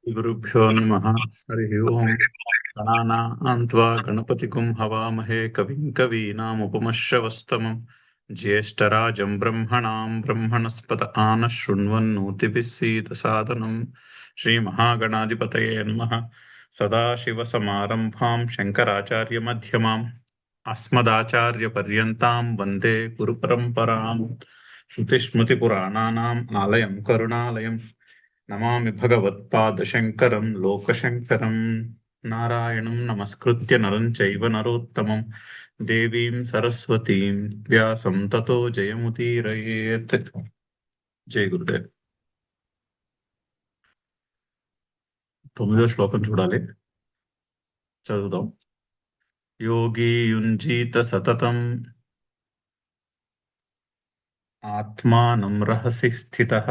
गुरुभ्यो नमः। हरिः ओम्। गणानां त्वा गणपतिगुं हवामहे कविं कवीनामुपमश्रवस्तमम् ज्येष्ठराजं ब्रह्मणां ब्रह्मणस्पत आनः शृण्वन्नोतिभिः सीदसादनम्। श्रीमहागणाधिपतये नमः। सदाशिवसमारम्भां शङ्कराचार्यमध्यमाम् अस्मदाचार्यपर्यन्तां वन्दे गुरुपरम्पराम्। श्रुतिस्मृतिपुराणानाम् आलयं करुणालयम् नमामि भगवत्पादशङ्करं लोकशङ्करम्। नारायणं नमस्कृत्य नरं चैव नरोत्तमं देवीं सरस्वतीं व्यासं ततो जयमुदीरयेत्। జై గురుదేవ్. 9వ శ్లోకం చూడాలి, చదువుదాం. యోగి యుంజీత సతతం ఆత్మానం రహసి స్థితః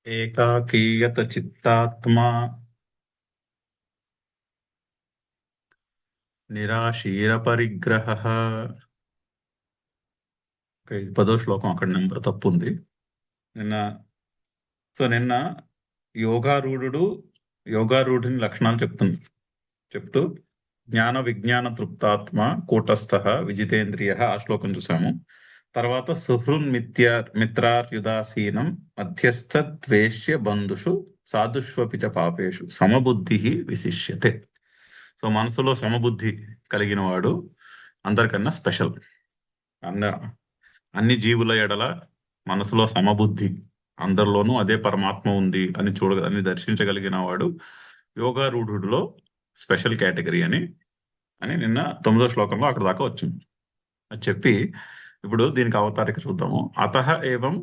ఏకాకీయత చిత్తాత్మా నిరాశీర పరిగ్రహః. ఇది 10వ శ్లోకం, అక్కడ నెంబర్ తప్పు ఉంది. నిన్న యోగారూఢుని లక్షణాలు చెప్తూ జ్ఞాన విజ్ఞాన తృప్తాత్మ కూటస్థ విజితేంద్రియ ఆ శ్లోకం చూసాము. తర్వాత సుహృన్ మిత్రార్యుదాసీనం మధ్యస్థ ద్వేష్య బంధుషు సాధుష్వపి చ పాపేషు సమబుద్ధి విశిష్యతే. సో మనసులో సమబుద్ధి కలిగిన వాడు అందరికన్నా స్పెషల్. అన్ని జీవుల ఎడల మనసులో సమబుద్ధి, అందరిలోనూ అదే పరమాత్మ ఉంది అని దర్శించగలిగిన వాడు యోగారూఢుడిలో స్పెషల్ కేటగిరీ అని నిన్న 9వ శ్లోకంలో అక్కడ దాకా వచ్చింది. అది చెప్పి ఇప్పుడు దీనికి అవతారిక చూద్దాము. అతః ఏవం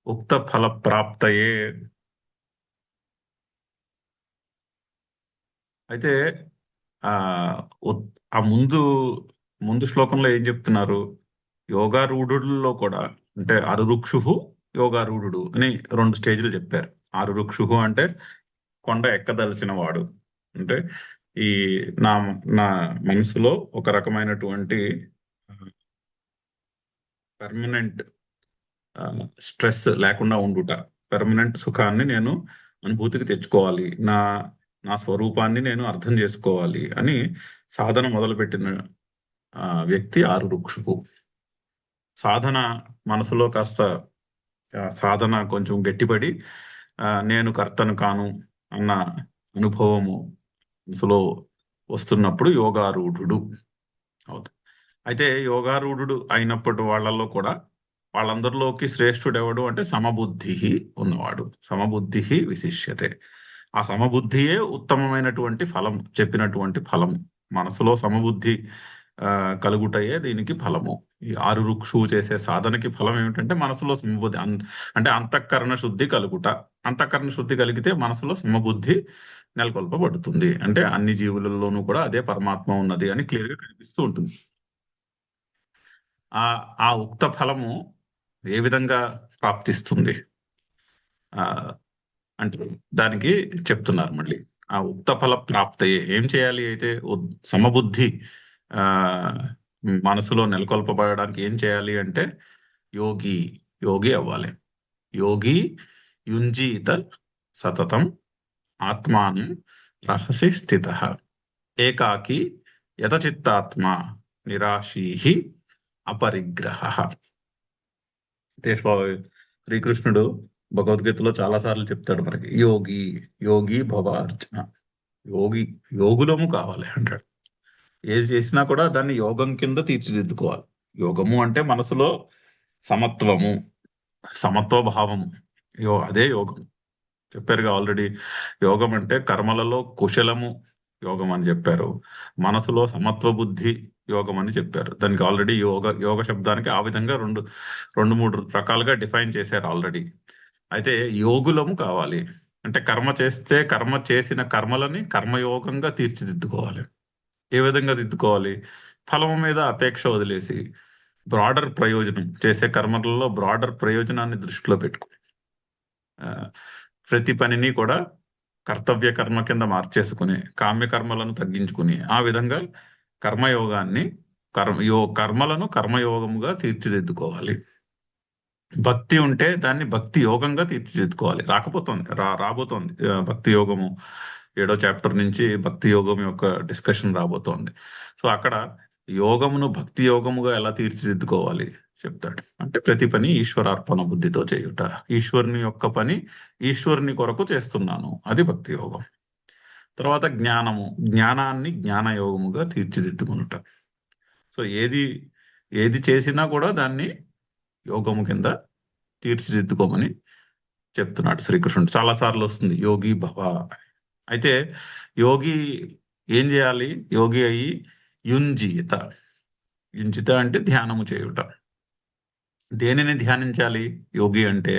ఉక్త ఫల ప్రాప్తయే. అయితే ఆ ముందు శ్లోకంలో ఏం చెప్తున్నారు? యోగారూఢుల్లో కూడా, అంటే అరురుక్షు యోగారూఢుడు అని 2 స్టేజ్లు చెప్పారు. అరురుక్షు అంటే కొండ ఎక్కదలిచిన వాడు, అంటే ఈ నా మనసులో ఒక రకమైనటువంటి పర్మనెంట్ స్ట్రెస్ లేకుండా ఉండుట, పర్మనెంట్ సుఖాన్ని నేను అనుభూతికి తెచ్చుకోవాలి, నా స్వరూపాన్ని నేను అర్థం చేసుకోవాలి అని సాధన మొదలుపెట్టిన వ్యక్తి ఆరురుక్షువు. సాధన మనసులో కాస్త సాధన కొంచెం గట్టిపడి నేను కర్తను కాను అన్న అనుభవము మనసులో వస్తున్నప్పుడు యోగారూఢుడు అవుతుంది. అయితే యోగారూఢుడు అయినప్పటి వాళ్ళల్లో కూడా వాళ్ళందరిలోకి శ్రేష్ఠుడు ఎవడు అంటే సమబుద్ధి ఉన్నవాడు. సమబుద్ధి విశిష్యతే. ఆ సమబుద్ధియే ఉత్తమమైనటువంటి ఫలం, చెప్పినటువంటి ఫలము. మనసులో సమబుద్ధి కలుగుటయే దీనికి ఫలము. ఈ ఆరురుక్షువు చేసే సాధనకి ఫలం ఏమిటంటే మనసులో సమబుద్ధి, అంటే అంతఃకరణ శుద్ధి కలుగుట. అంతఃకరణ శుద్ధి కలిగితే మనసులో సమబుద్ధి నెలకొల్పబడుతుంది. అంటే అన్ని జీవులలోనూ కూడా అదే పరమాత్మ ఉన్నది అని క్లియర్గా కనిపిస్తూ ఉంటుంది. ఆ ఉక్త ఫలము ఏ విధంగా ప్రాప్తిస్తుంది అంటే దానికి చెప్తున్నారు మళ్ళీ. ఆ ఉక్త ఫల ప్రాప్తయే ఏం చేయాలి? అయితే సమబుద్ధి మనసులో నెలకొల్పబడడానికి ఏం చేయాలి అంటే యోగి అవ్వాలి. యోగి యుంజీత సతతం ఆత్మానం రహసి స్థితః ఏకాకి యతచిత్తాత్మ నిరాశీ అపరిగ్రహ. శ్రీకృష్ణుడు భగవద్గీతలో చాలాసార్లు చెప్తాడు మనకి, యోగి భవ అర్జున. యోగులము కావాలి అంటాడు. ఏది చేసినా కూడా దాన్ని యోగం కింద తీర్చిదిద్దుకోవాలి. యోగము అంటే మనసులో సమత్వ భావము, అదే యోగం. చెప్పారుగా ఆల్రెడీ. యోగం అంటే కర్మలలో కుశలము యోగం అని చెప్పారు, మనసులో సమత్వ బుద్ధి యోగం అని చెప్పారు. దానికి ఆల్రెడీ యోగ శబ్దానికి ఆ విధంగా 2-3 రకాలుగా డిఫైన్ చేశారు ఆల్రెడీ. అయితే యోగులము కావాలి అంటే కర్మ చేసిన కర్మలని కర్మయోగంగా తీర్చిదిద్దుకోవాలి. ఏ విధంగా దిద్దుకోవాలి? ఫలము మీద అపేక్ష వదిలేసి బ్రాడర్ ప్రయోజనం, చేసే కర్మలలో బ్రాడర్ ప్రయోజనాన్ని దృష్టిలో పెట్టుకో ప్రతి పనిని కూడా కర్తవ్య కర్మ కింద మార్చేసుకుని కామ్యకర్మలను తగ్గించుకుని ఆ విధంగా కర్మయోగాన్ని కర్మలను కర్మయోగముగా తీర్చిదిద్దుకోవాలి. భక్తి ఉంటే దాన్ని భక్తి యోగంగా తీర్చిదిద్దుకోవాలి. రాబోతోంది భక్తి యోగము 7వ చాప్టర్ నుంచి భక్తి యోగం యొక్క డిస్కషన్ రాబోతోంది. సో అక్కడ యోగమును భక్తి యోగముగా ఎలా తీర్చిదిద్దుకోవాలి చెప్తాడు. అంటే ప్రతి పని ఈశ్వరార్పణ బుద్ధితో చేయుట. ఈశ్వరుని యొక్క పని ఈశ్వరుని కొరకు చేస్తున్నాను, అది భక్తి యోగం. తర్వాత జ్ఞానాన్ని జ్ఞానయోగముగా తీర్చిదిద్దుకునుట. సో ఏది చేసినా కూడా దాన్ని యోగము కింద తీర్చిదిద్దుకోమని చెప్తున్నాడు శ్రీకృష్ణుడు. చాలాసార్లు వస్తుంది యోగి భవ. అయితే యోగి ఏం చేయాలి? యోగి అయి యుంజిత. యుంజిత అంటే ధ్యానము చేయుట. దేనిని ధ్యానించాలి యోగి అంటే?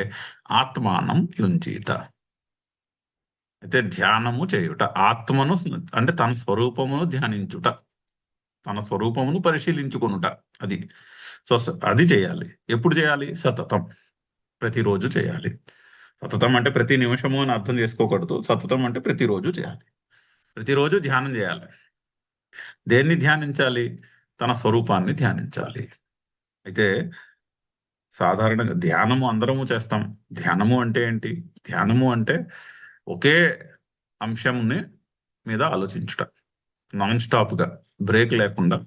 ఆత్మానం యుంజిత. అయితే ధ్యానము చేయుట, ఆత్మను అంటే తన స్వరూపమును ధ్యానించుట, తన స్వరూపమును పరిశీలించుకొనుట. అది సో అది చేయాలి. ఎప్పుడు చేయాలి? సతతం, ప్రతిరోజు చేయాలి. సతతం అంటే ప్రతి నిమిషము అని అర్థం చేసుకోకూడదు. సతతం అంటే ప్రతిరోజు చేయాలి. ప్రతిరోజు ధ్యానం చేయాలి. దేన్ని ధ్యానించాలి? తన స్వరూపాన్ని ధ్యానించాలి. అయితే సాధారణంగా ధ్యానము అందరము చేస్తాం. ధ్యానము అంటే ఏంటి? ధ్యానము అంటే ఒకే అంశంని మీద ఆలోచించుట, నాన్ స్టాప్గా, బ్రేక్ లేకుండా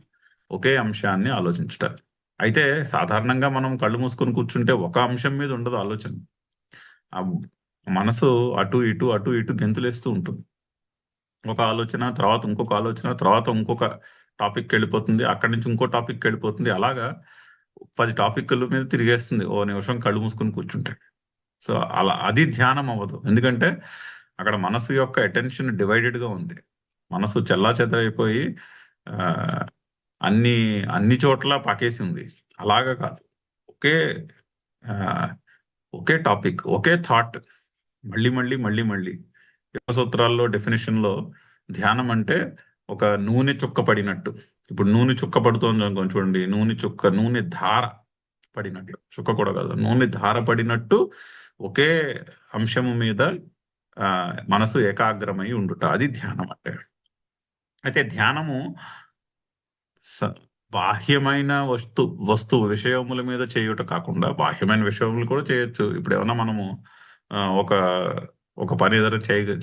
ఒకే అంశాన్ని ఆలోచించుట. అయితే సాధారణంగా మనం కళ్ళు మూసుకొని కూర్చుంటే ఒక అంశం మీద ఉండదు ఆలోచన. ఆ మనసు అటు ఇటు అటు ఇటు గెంతులేస్తూ ఉంటుంది. ఒక ఆలోచన తర్వాత ఇంకొక ఆలోచన తర్వాత ఇంకొక టాపిక్ వెళ్ళిపోతుంది, అక్కడి నుంచి ఇంకో టాపిక్ వెళ్ళిపోతుంది. అలాగా 10 టాపిక్ల మీద తిరిగేస్తుంది ఓ నిమిషం కళ్ళు మూసుకొని కూర్చుంటే. సో అలా అది ధ్యానం అవ్వదు. ఎందుకంటే అక్కడ మనసు యొక్క అటెన్షన్ డివైడెడ్గా ఉంది. మనసు చెల్లాచెదరైపోయి ఆ, అన్ని అన్ని చోట్ల పాకేసి ఉంది. అలాగా కాదు, ఒకే ఆ, ఒకే టాపిక్, ఒకే థాట్, మళ్ళీ మళ్ళీ మళ్ళీ మళ్ళీ. యోగసూత్రాల్లో డెఫినేషన్లో ధ్యానం అంటే ఒక నూనె చుక్క పడినట్టు. ఇప్పుడు నూనె చుక్క పడుతోంది అనుకోండి, చూడండి, నూనె ధార పడినట్లు, చుక్క కూడా కాదు, నూనె ధార పడినట్టు ఒకే అంశము మీద ఆ మనసు ఏకాగ్రమై ఉండుట, అది ధ్యానం అంటే. అయితే ధ్యానము స- బాహ్యమైన విషయముల మీద చేయుట కాకుండా బాహ్యమైన విషయములు కూడా చేయొచ్చు. ఇప్పుడు ఏమన్నా మనము ఆ, ఒక ఒక పని ఏదైనా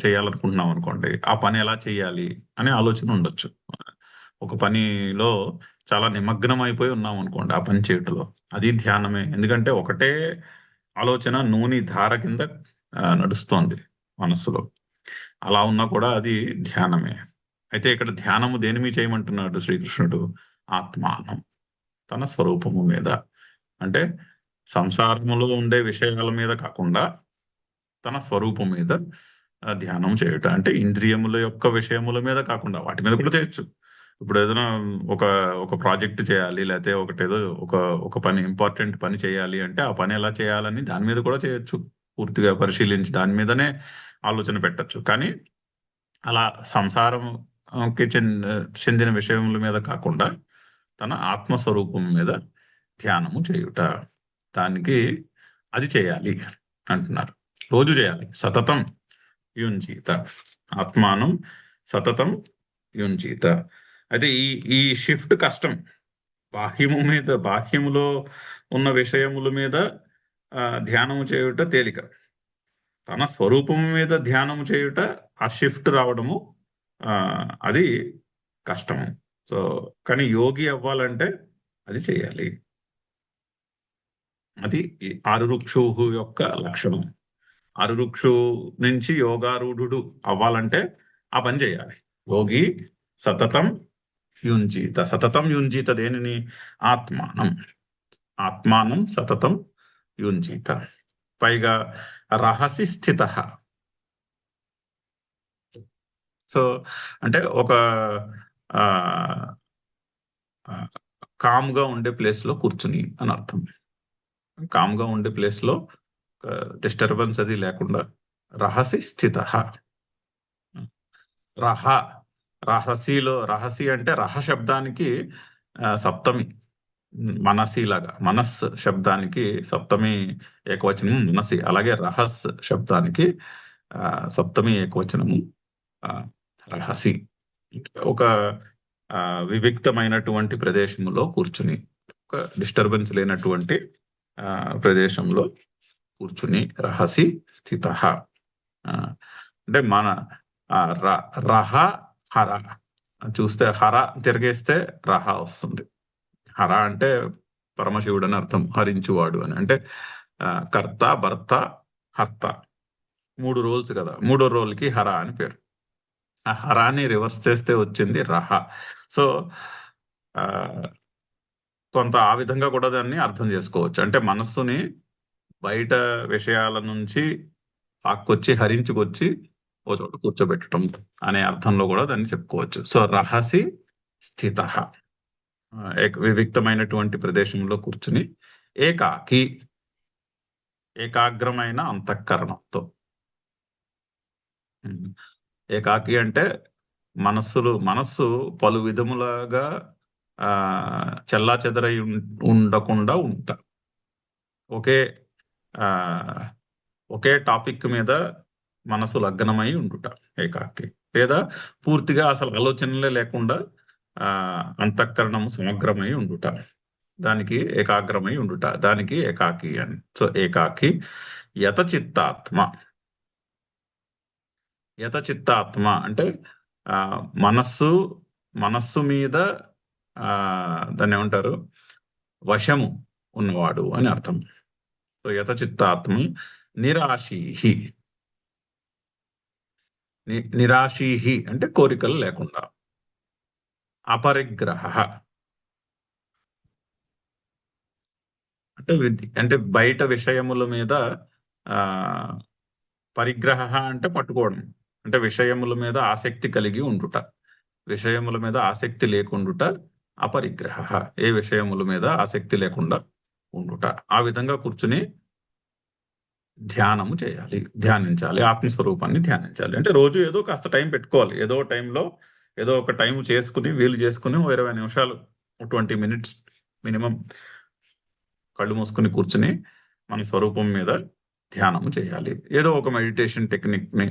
చేయాలనుకుంటున్నాం అనుకోండి, ఆ పని ఎలా చేయాలి అనే ఆలోచన ఉండొచ్చు. ఒక పనిలో చాలా నిమగ్నం అయిపోయి ఉన్నాం అనుకోండి ఆ పని చేయటంలో, అది ధ్యానమే. ఎందుకంటే ఒకటే ఆలోచన నూనె ధార కింద నడుస్తోంది మనస్సులో. అలా ఉన్నా కూడా అది ధ్యానమే. అయితే ఇక్కడ ధ్యానము దేని మీద చేయమంటున్నాడు శ్రీకృష్ణుడు? ఆత్మానం, తన స్వరూపము మీద. అంటే సంసారములో ఉండే విషయాల మీద కాకుండా తన స్వరూపం మీద ధ్యానం చేయట. అంటే ఇంద్రియముల యొక్క విషయముల మీద కాకుండా వాటి మీద కూడా చేయొచ్చు. ఇప్పుడు ఏదైనా ఒక ఒక ప్రాజెక్ట్ చేయాలి, లేకపోతే ఒకటేదో ఒక ఒక పని, ఇంపార్టెంట్ పని చేయాలి అంటే ఆ పని ఎలా చేయాలని దాని మీద కూడా చేయొచ్చు. పూర్తిగా పరిశీలించి దాని మీదనే ఆలోచన పెట్టచ్చు. కానీ అలా సంసారంకి చెందిన విషయముల మీద కాకుండా తన ఆత్మస్వరూపం మీద ధ్యానము చేయుట, దానికి అది చేయాలి అంటున్నారు. రోజు చేయాలి. సతతం యుంజీత, ఆత్మానం సతతం యుంజీత. అయితే ఈ షిఫ్ట్ కష్టం. బాహ్యములో ఉన్న విషయముల మీద ధ్యానము చేయుట తేలిక. తన స్వరూపం మీద ధ్యానము చేయుట, ఆ షిఫ్ట్ రావడము ఆ అది కష్టము. సో కానీ యోగి అవ్వాలంటే అది చేయాలి. అది ఈ ఆరురుక్షు యొక్క లక్షణం. ఆరురుక్షు నుంచి యోగారూఢుడు అవ్వాలంటే ఆ పని చేయాలి. యోగి సతతం యుంజీత. సతతం యుంజీత దేనిని? ఆత్మానం. ఆత్మానం సతతం యుంజీత. పైగా రహసి స్థిత. సో అంటే ఒక ఆ కామ్గా ఉండే ప్లేస్ లో కూర్చుని అని అర్థం. కామ్గా ఉండే ప్లేస్ లో డిస్టర్బెన్స్ అది లేకుండా రహసి స్థిత. రహ రహసి అంటే రహ శబ్దానికి సప్తమి. మనసి లాగా, మనస్ శబ్దానికి సప్తమి ఏకవచనము మనసి. అలాగే రహస్ శబ్దానికి సప్తమి ఏకవచనము రహసి. ఒక వివిక్తమైనటువంటి ప్రదేశంలో కూర్చుని, ఒక డిస్టర్బెన్స్ లేనటువంటి ప్రదేశంలో కూర్చుని రహసి స్థిత. అంటే మన రహ హర చూస్తే హర తిరిగేస్తే రహ వస్తుంది. హర అంటే పరమశివుడు అని అర్థం, హరించువాడు అని. అంటే కర్త, భర్త, హర్త 3 రోల్స్ కదా. 3వ రోల్కి హర అని పేరు. ఆ హరాన్ని రివర్స్ చేస్తే వచ్చింది రహ. సో కొంత ఆ విధంగా కూడా దాన్ని అర్థం చేసుకోవచ్చు. అంటే మనస్సుని బయట విషయాల నుంచి లాక్కొచ్చి హరించుకొచ్చి ఓ చోట కూర్చోబెట్టడం అనే అర్థంలో కూడా దాన్ని చెప్పుకోవచ్చు. సో రహసి స్థిత, వివిక్తమైనటువంటి ప్రదేశంలో కూర్చుని ఏకాకి, ఏకాగ్రమైన అంతఃకరణంతో. ఏకాకి అంటే మనస్సు పలు విధములుగా చెల్లాచెదరై ఉండకుండా ఉంటా. ఒకే ఒకే టాపిక్ మీద మనసు లగ్నమై ఉండుట ఏకాకి. లేదా పూర్తిగా అసలు ఆలోచనలే లేకుండా అంతఃకరణము సమగ్రమై ఉండుట, దానికి ఏకాగ్రమై ఉండుట, దానికి ఏకాకి అని. సో ఏకాకి యతచిత్తాత్మ. యతచిత్తాత్మ అంటే మనస్సు మీద దాన్ని ఏమంటారు, వశము ఉన్నవాడు అని అర్థం. సో యతచిత్తాత్మ నిరాశీహి. నిరాశీహి అంటే కోరికలు లేకుండా. అపరిగ్రహ అంటే అంటే బయట విషయముల మీద పరిగ్రహ అంటే పట్టుకోవడం, అంటే విషయముల మీద ఆసక్తి కలిగి ఉండుట. విషయముల మీద ఆసక్తి లేకుండుట అపరిగ్రహ. ఏ విషయముల మీద ఆసక్తి లేకుండా ఉండుట. ఆ విధంగా కూర్చుని ధ్యానము చేయాలి, ధ్యానించాలి, ఆత్మస్వరూపాన్ని ధ్యానించాలి. అంటే రోజు ఏదో కాస్త టైం పెట్టుకోవాలి. ఏదో టైంలో ఏదో ఒక టైం చేసుకుని, వీలు చేసుకుని 20 నిమిషాలు 20 మినిట్స్ మినిమం కళ్ళు మూసుకుని కూర్చుని మన స్వరూపం మీద ధ్యానము చేయాలి. ఏదో ఒక మెడిటేషన్ టెక్నిక్ని,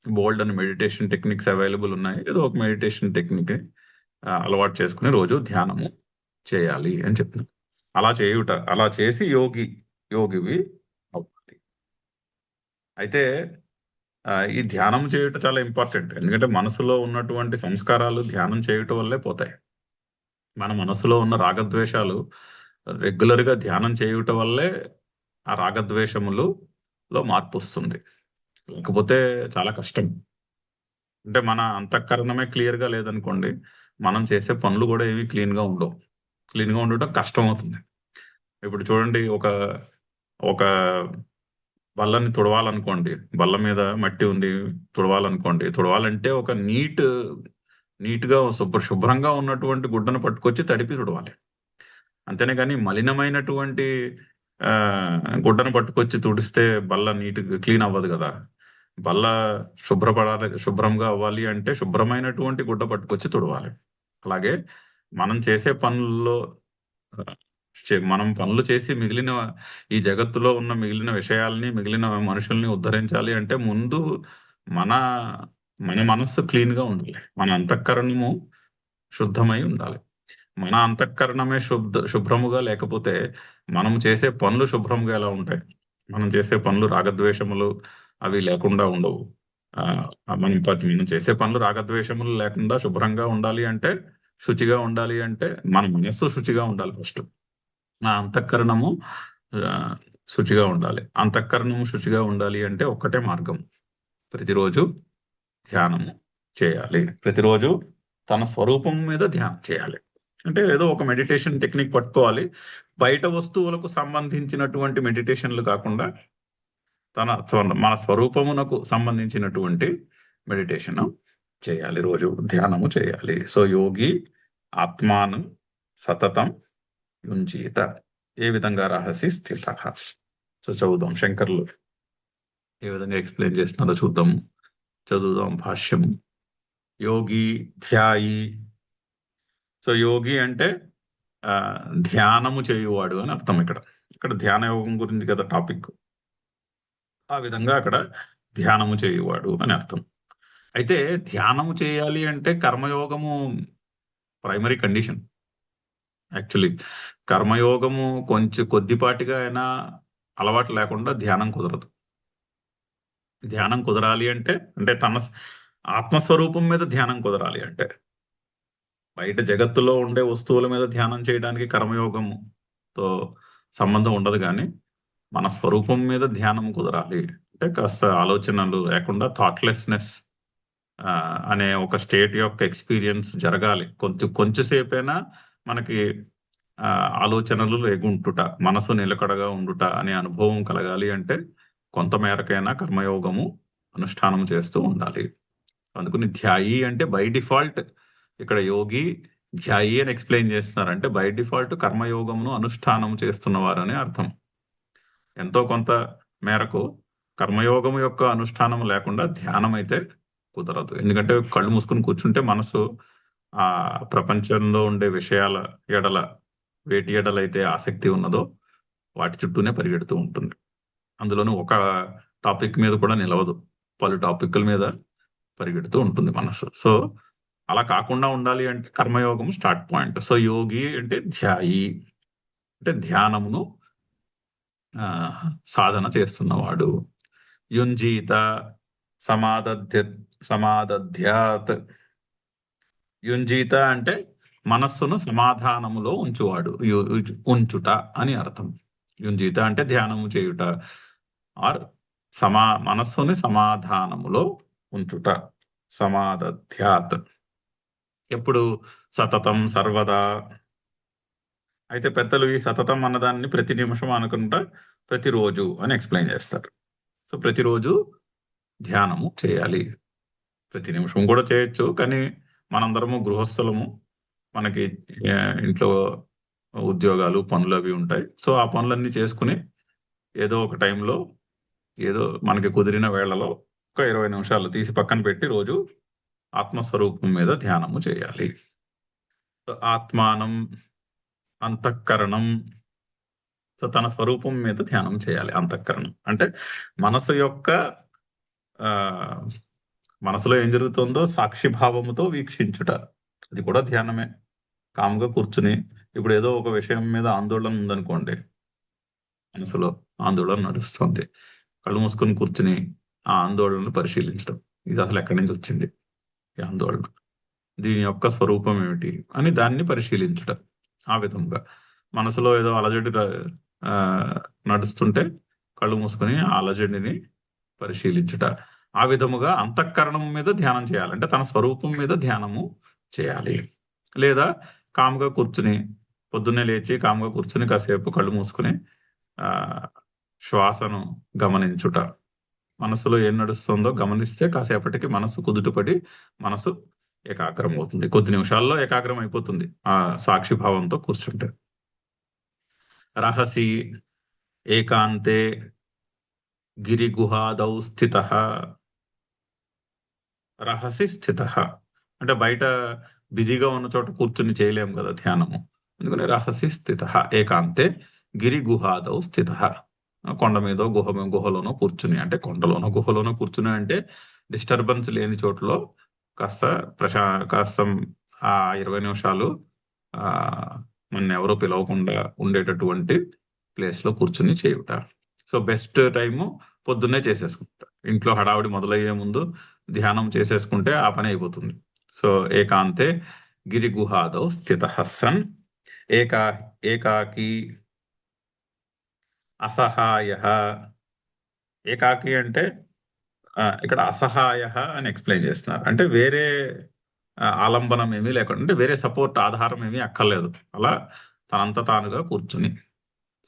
బోల్డ్ అని మెడిటేషన్ టెక్నిక్స్ అవైలబుల్ ఉన్నాయి, ఏదో ఒక మెడిటేషన్ టెక్నిక్ అలవాటు చేసుకుని రోజు ధ్యానము చేయాలి అని చెప్తున్నాను. అలా చేసి యోగివి అవుతుంది. అయితే ఈ ధ్యానం చేయటం చాలా ఇంపార్టెంట్. ఎందుకంటే మనసులో ఉన్నటువంటి సంస్కారాలు ధ్యానం చేయటం వల్లే పోతాయి. మన మనసులో ఉన్న రాగద్వేషాలు రెగ్యులర్గా ధ్యానం చేయటం వల్లే ఆ రాగద్వేషములలో మార్పు వస్తుంది. లేకపోతే చాలా కష్టం. అంటే మన అంతఃకరణమే క్లియర్గా లేదనుకోండి, మనం చేసే పనులు కూడా ఏవి క్లీన్గా ఉండవు. క్లీన్గా ఉండటం కష్టం అవుతుంది. ఇప్పుడు చూడండి, ఒక బల్లని తుడవాలనుకోండి, బల్ల మీద మట్టి ఉంది, తుడవాలంటే ఒక నీట్గా శుభ్రంగా ఉన్నటువంటి గుడ్డను పట్టుకొచ్చి తడిపి తుడవాలి. అంతేనే కానీ మలినమైనటువంటి గుడ్డను పట్టుకొచ్చి తుడిస్తే బల్ల నీట్గా క్లీన్ అవ్వదు కదా. బల్ల శుభ్రంగా అవ్వాలి అంటే శుభ్రమైనటువంటి గుడ్డ పట్టుకొచ్చి తుడవాలి. అలాగే మనం చేసే పనుల్లో మనం పనులు చేసి మిగిలిన ఈ జగత్తులో ఉన్న మిగిలిన విషయాల్ని, మిగిలిన మనుషుల్ని ఉద్ధరించాలి అంటే ముందు మన మనస్సు క్లీన్గా ఉండాలి. మన అంతఃకరణము శుద్ధమై ఉండాలి. మన అంతఃకరణమే శుభ్రముగా లేకపోతే మనం చేసే పనులు శుభ్రంగా ఎలా ఉంటాయి? మనం చేసే పనులు రాగద్వేషములు అవి లేకుండా ఉండవు. మనం చేసే పనులు రాగద్వేషములు లేకుండా శుభ్రంగా ఉండాలి అంటే, శుచిగా ఉండాలి అంటే మన మనస్సు శుచిగా ఉండాలి ఫస్ట్. ఆ అంతఃకరణము శుచిగా ఉండాలి. అంతఃకరణము శుచిగా ఉండాలి అంటే ఒక్కటే మార్గం, ప్రతిరోజు ధ్యానము చేయాలి. ప్రతిరోజు తన స్వరూపం మీద ధ్యానం చేయాలి. అంటే ఏదో ఒక మెడిటేషన్ టెక్నిక్ పట్టుకోవాలి. బయట వస్తువులకు సంబంధించినటువంటి మెడిటేషన్లు కాకుండా మన స్వరూపమునకు సంబంధించినటువంటి మెడిటేషన్ చేయాలి, రోజు ధ్యానము చేయాలి. సో యోగి ఆత్మానం సతతం యుంజీత. ఏ విధంగా రహసి స్థిత. సో చదువుదాం, శంకర్లు ఏ విధంగా ఎక్స్ప్లెయిన్ చేస్తున్నారో చదువుదాం భాష్యం. యోగి ధ్యాయి. సో యోగి అంటే ధ్యానము చేయువాడు అని అర్థం. ఇక్కడ ధ్యాన యోగం గురించి కదా టాపిక్. ఆ విధంగా అక్కడ ధ్యానము చేయువాడు అని అర్థం. అయితే ధ్యానము చేయాలి అంటే కర్మయోగము ప్రైమరీ కండిషన్. యాక్చువల్లీ కర్మయోగము కొంచెం కొద్దిపాటిగా అయినా అలవాటు లేకుండా ధ్యానం కుదరదు. ధ్యానం కుదరాలి అంటే అంటే ఆత్మస్వరూపం మీద ధ్యానం కుదరాలి అంటే బయట జగత్తులో ఉండే వస్తువుల మీద ధ్యానం చేయడానికి కర్మయోగంతో సంబంధం ఉండదు కానీ మన స్వరూపం మీద ధ్యానం కుదరాలి అంటే కాస్త ఆలోచనలు లేకుండా థాట్లెస్నెస్ అనే ఒక స్టేట్ యొక్క ఎక్స్పీరియన్స్ జరగాలి. కొంచెంసేపైనా మనకి ఆలోచనలు లేకుంటుట, మనసు నిలకడగా ఉండుట అనే అనుభవం కలగాలి అంటే కొంత మేరకైనా కర్మయోగము అనుష్ఠానం చేస్తూ ఉండాలి. అందుకని ధ్యాయి అంటే బై డిఫాల్ట్ ఇక్కడ యోగి ధ్యాయి అని ఎక్స్ప్లెయిన్ చేస్తున్నారు. అంటే బై డిఫాల్ట్ కర్మయోగమును అనుష్ఠానం చేస్తున్నవారు అని అర్థం. ఎంతో కొంత మేరకు కర్మయోగం యొక్క అనుష్ఠానం లేకుండా ధ్యానం అయితే కుదరదు. ఎందుకంటే కళ్ళు మూసుకుని కూర్చుంటే మనసు ఆ ప్రపంచంలో ఉండే విషయాల ఎడల వేటి ఎడలైతే ఆసక్తి ఉన్నదో వాటి చుట్టూనే పరిగెడుతూ ఉంటుంది. అందులోనూ ఒక టాపిక్ మీద కూడా నిలవదు, పలు టాపిక్ల మీద పరిగెడుతూ ఉంటుంది మనసు. సో అలా కాకుండా ఉండాలి అంటే కర్మయోగం స్టార్ట్ పాయింట్. సో యోగి అంటే ధ్యాయి అంటే ధ్యానమును సాధన చేస్తున్నవాడు. యుంజీత సమాదధ్యాత్. యుంజీత అంటే మనస్సును సమాధానములో ఉంచువాడు, ఉంచుట అని అర్థం. యుంజీత అంటే ధ్యానము చేయుట ఆర్ మనస్సుని సమాధానములో ఉంచుట. సమాదధ్యాత్ ఎప్పుడు సతతం సర్వదా. అయితే పెద్దలు ఈ సతతం అన్నదాన్ని ప్రతి నిమిషం అనుకుంటా ప్రతిరోజు అని ఎక్స్ప్లెయిన్ చేస్తారు. సో ప్రతిరోజు ధ్యానము చేయాలి. ప్రతి నిమిషం కూడా చేయొచ్చు, కానీ మనందరము గృహస్థలము, మనకి ఇంట్లో ఉద్యోగాలు పనులు అవి ఉంటాయి. సో ఆ పనులన్నీ చేసుకుని ఏదో ఒక టైంలో ఏదో మనకి కుదిరిన వేళలో ఒక 20 నిమిషాలు తీసి పక్కన పెట్టి రోజు ఆత్మస్వరూపం మీద ధ్యానము చేయాలి. ఆత్మానం అంతఃకరణం. సో తన స్వరూపం మీద ధ్యానం చేయాలి. అంతఃకరణం అంటే మనసు యొక్క మనసులో ఏం జరుగుతుందో సాక్షిభావముతో వీక్షించుట, అది కూడా ధ్యానమే. కామ్గా కూర్చుని ఇప్పుడు ఏదో ఒక విషయం మీద ఆందోళన ఉందనుకోండి, మనసులో ఆందోళన నడుస్తుంది, కళ్ళు మూసుకొని కూర్చుని ఆ ఆందోళనను పరిశీలించడం. ఇది అసలు ఎక్కడి నుంచి వచ్చింది ఈ ఆందోళన, దీని యొక్క స్వరూపం ఏమిటి అని దాన్ని పరిశీలించడం. ఆ విధంగా మనసులో ఏదో అలజడి నడుస్తుంటే కళ్ళు మూసుకొని ఆ అలజడిని పరిశీలించుట. ఆ విధముగా అంతఃకరణం మీద ధ్యానం చేయాలి, అంటే తన స్వరూపం మీద ధ్యానము చేయాలి. లేదా కామ్గా కూర్చుని పొద్దున్నే లేచి కామ్గా కూర్చుని కాసేపు కళ్ళు మూసుకుని శ్వాసను గమనించుట. మనసులో ఏం నడుస్తుందో గమనిస్తే కాసేపటికి మనసు కుదుటపడి మనసు ఏకాగ్రం అవుతుంది. కొద్ది నిమిషాల్లో ఏకాగ్రం అయిపోతుంది ఆ సాక్షిభావంతో కూర్చుంటే. రహసి ఏకాంతే గిరిగుహాదౌ స్థిత. రహసి స్థిత అంటే బయట బిజీగా ఉన్న చోట కూర్చుని చేయలేము కదా ధ్యానము. అందుకని రహసి స్థిత ఏకాంతే గిరిగుహాదౌ స్థిత. కొండ మీద గుహలోనో కూర్చుని, అంటే కొండలోనో గుహలోనో కూర్చుని అంటే డిస్టర్బెన్స్ లేని చోట్ల కాస్త ఆ 20 నిమిషాలు మన ఎవరో పిలవకుండా ఉండేటటువంటి ప్లేస్ లో కూర్చుని చేయుట. సో బెస్ట్ టైము పొద్దున్నే చేసేసుకుంటా. ఇంట్లో హడావిడి మొదలయ్యే ముందు ధ్యానం చేసేసుకుంటే ఆ పని అయిపోతుంది. సో ఏకాంతే గిరిగుహాదౌ స్థితః సన్ ఏకాకి అసహాయ. ఏకాకి అంటే ఇక్కడ అసహాయ అని ఎక్స్ప్లెయిన్ చేస్తున్నారు. అంటే వేరే ఆలంబనం ఏమీ లేకుండా, అంటే వేరే సపోర్ట్ ఆధారం ఏమీ అక్కర్లేదు, అలా తనంత తానుగా కూర్చుని.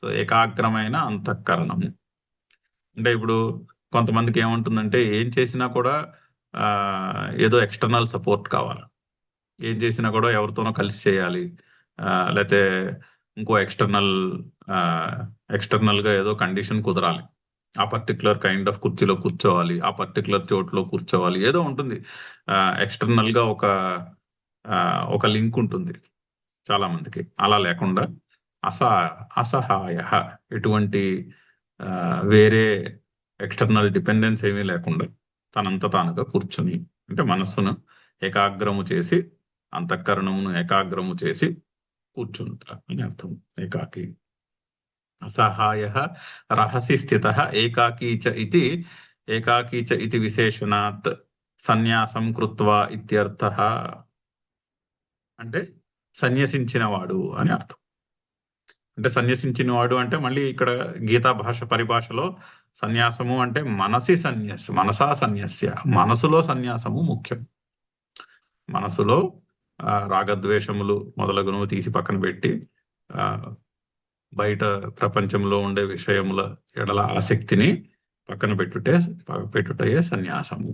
సో ఏకాగ్రమైన అంతఃకరణము. అంటే ఇప్పుడు కొంతమందికి ఏముంటుందంటే ఏం చేసినా కూడా ఏదో ఎక్స్టర్నల్ సపోర్ట్ కావాలి, ఏం చేసినా కూడా ఎవరితోనో కలిసి చేయాలి, లేకపోతే ఇంకో ఎక్స్టర్నల్ గా ఏదో కండిషన్ కుదరాలి, ఆ పర్టికులర్ కైండ్ ఆఫ్ కుర్చీలో కూర్చోవాలి, ఆ పర్టికులర్ చోట్లో కూర్చోవాలి, ఏదో ఉంటుంది. ఎక్స్టర్నల్ గా ఒక లింక్ ఉంటుంది చాలా మందికి. అలా లేకుండా అసహాయ, ఎటువంటి వేరే ఎక్స్టర్నల్ డిపెండెన్స్ ఏమీ లేకుండా తనంత తానుగా కూర్చుని, అంటే మనస్సును ఏకాగ్రము చేసి అంతఃకరణమును ఏకాగ్రము చేసి కూర్చుంటా అని అర్థం. ఏకాకి. అసహాయ రహసి స్థిత ఏకాకీ చ ఇతి విశేషణాత్ సన్యాసం కృత్వా ఇత్యర్థః. అంటే సన్యసించిన వాడు అని అర్థం. అంటే సన్యసించిన వాడు అంటే మళ్ళీ ఇక్కడ గీతా భాష పరిభాషలో సన్యాసము అంటే మనసా సన్యస్య, మనసులో సన్యాసము ముఖ్యం. మనసులో రాగద్వేషములు మొదలగునవి తీసి పక్కన పెట్టి ఆ బయట ప్రపంచంలో ఉండే విషయముల ఎడల ఆసక్తిని పక్కన పెట్టుటయే సన్యాసము.